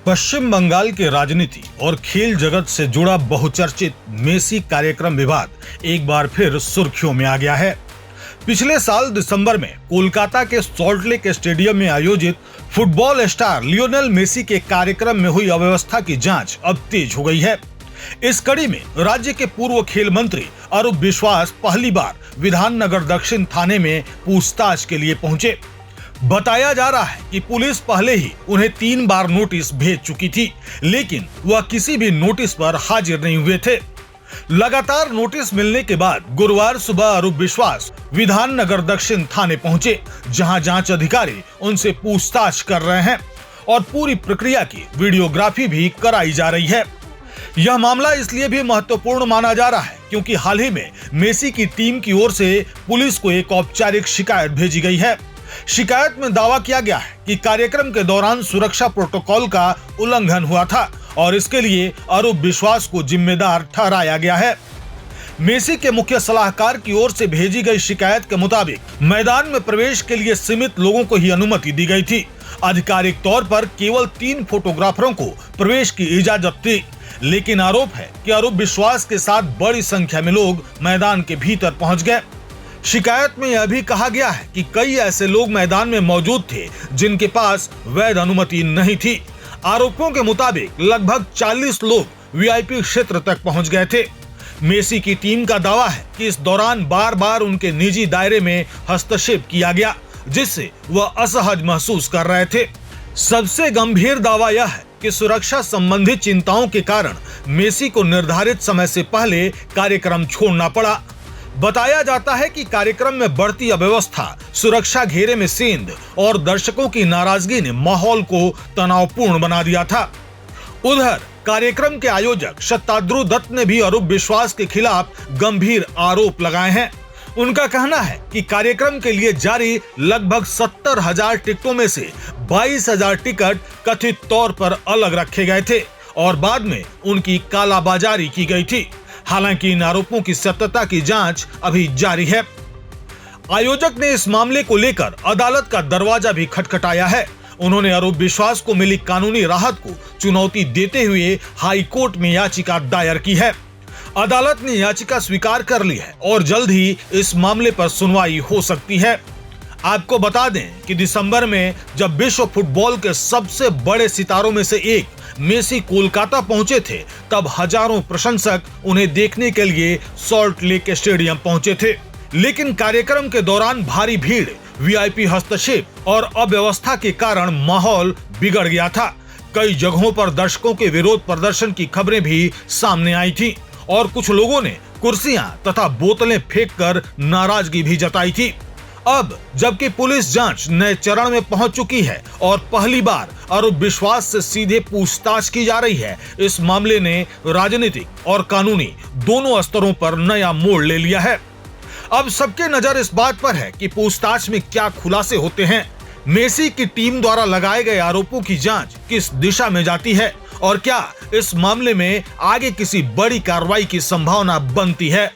पश्चिम बंगाल के राजनीति और खेल जगत से जुड़ा बहुचर्चित मेसी कार्यक्रम विवाद एक बार फिर सुर्खियों में आ गया है। पिछले साल दिसंबर में कोलकाता के सॉल्ट लेक स्टेडियम में आयोजित फुटबॉल स्टार लियोनेल मेसी के कार्यक्रम में हुई अव्यवस्था की जांच अब तेज हो गई है। इस कड़ी में राज्य के पूर्व खेल मंत्री अरूप विश्वास पहली बार विधाननगर दक्षिण थाने में पूछताछ के लिए पहुंचे। बताया जा रहा है कि पुलिस पहले ही उन्हें 3 बार नोटिस भेज चुकी थी, लेकिन वह किसी भी नोटिस पर हाजिर नहीं हुए थे। लगातार नोटिस मिलने के बाद गुरुवार सुबह अरूप विश्वास विधाननगर दक्षिण थाने पहुंचे, जहां जांच अधिकारी उनसे पूछताछ कर रहे हैं और पूरी प्रक्रिया की वीडियोग्राफी भी कराई जा रही है। यह मामला इसलिए भी महत्वपूर्ण माना जा रहा है क्योंकि हाल ही में मेसी की टीम की ओर से पुलिस को एक औपचारिक शिकायत भेजी गई है। शिकायत में दावा किया गया है कि कार्यक्रम के दौरान सुरक्षा प्रोटोकॉल का उल्लंघन हुआ था और इसके लिए अरूप विश्वास को जिम्मेदार ठहराया गया है। मेसी के मुख्य सलाहकार की ओर से भेजी गई शिकायत के मुताबिक मैदान में प्रवेश के लिए सीमित लोगों को ही अनुमति दी गई थी। आधिकारिक तौर पर केवल 3 फोटोग्राफरों को प्रवेश की इजाजत थी, लेकिन आरोप है कि अरूप विश्वास के साथ बड़ी संख्या में लोग मैदान के भीतर पहुंच गए। शिकायत में यह भी कहा गया है कि कई ऐसे लोग मैदान में मौजूद थे जिनके पास वैध अनुमति नहीं थी। आरोपों के मुताबिक लगभग 40 लोग वीआईपी क्षेत्र तक पहुंच गए थे। मेसी की टीम का दावा है कि इस दौरान बार बार उनके निजी दायरे में हस्तक्षेप किया गया, जिससे वह असहज महसूस कर रहे थे। सबसे गंभीर दावा यह है कि सुरक्षा संबंधी चिंताओं के कारण मेसी को निर्धारित समय से पहले कार्यक्रम छोड़ना पड़ा। बताया जाता है कि कार्यक्रम में बढ़ती अव्यवस्था, सुरक्षा घेरे में सेंध और दर्शकों की नाराजगी ने माहौल को तनावपूर्ण बना दिया था। उधर कार्यक्रम के आयोजक शताद्रु दत्त ने भी अरूप विश्वास के खिलाफ गंभीर आरोप लगाए हैं। उनका कहना है कि कार्यक्रम के लिए जारी लगभग 70,000 टिकटों में से 22,000 टिकट कथित तौर पर अलग रखे गए थे और बाद में उनकी कालाबाजारी की गई थी। हालांकि इन आरोपों की सत्यता की जांच अभी जारी है। आयोजक ने इस मामले को लेकर अदालत का दरवाजा भी खटखटाया है। उन्होंने अरूप विश्वास को मिली कानूनी राहत को चुनौती देते हुए हाई कोर्ट में याचिका दायर की है। अदालत ने याचिका स्वीकार कर ली है और जल्द ही इस मामले पर सुनवाई हो सकती है। आपको बता दें कि दिसंबर में जब विश्व फुटबॉल के सबसे बड़े सितारों में से एक मेसी कोलकाता पहुंचे थे, तब हजारों प्रशंसक उन्हें देखने के लिए सॉल्ट लेक स्टेडियम पहुंचे थे। लेकिन कार्यक्रम के दौरान भारी भीड़, वीआईपी हस्तक्षेप और अव्यवस्था के कारण माहौल बिगड़ गया था। कई जगहों पर दर्शकों के विरोध प्रदर्शन की खबरें भी सामने आई थी और कुछ लोगों ने कुर्सियां तथा बोतलें फेंककर नाराजगी भी जताई थी। अब जबकि पुलिस जांच नए चरण में पहुंच चुकी है और पहली बार अरूप विश्वास से सीधे पूछताछ की जा रही है, इस मामले ने राजनीतिक और कानूनी दोनों स्तरों पर नया मोड़ ले लिया है। अब सबके नजर इस बात पर है कि पूछताछ में क्या खुलासे होते हैं, मेसी की टीम द्वारा लगाए गए आरोपों की जांच किस दिशा में जाती है और क्या इस मामले में आगे किसी बड़ी कार्रवाई की संभावना बनती है।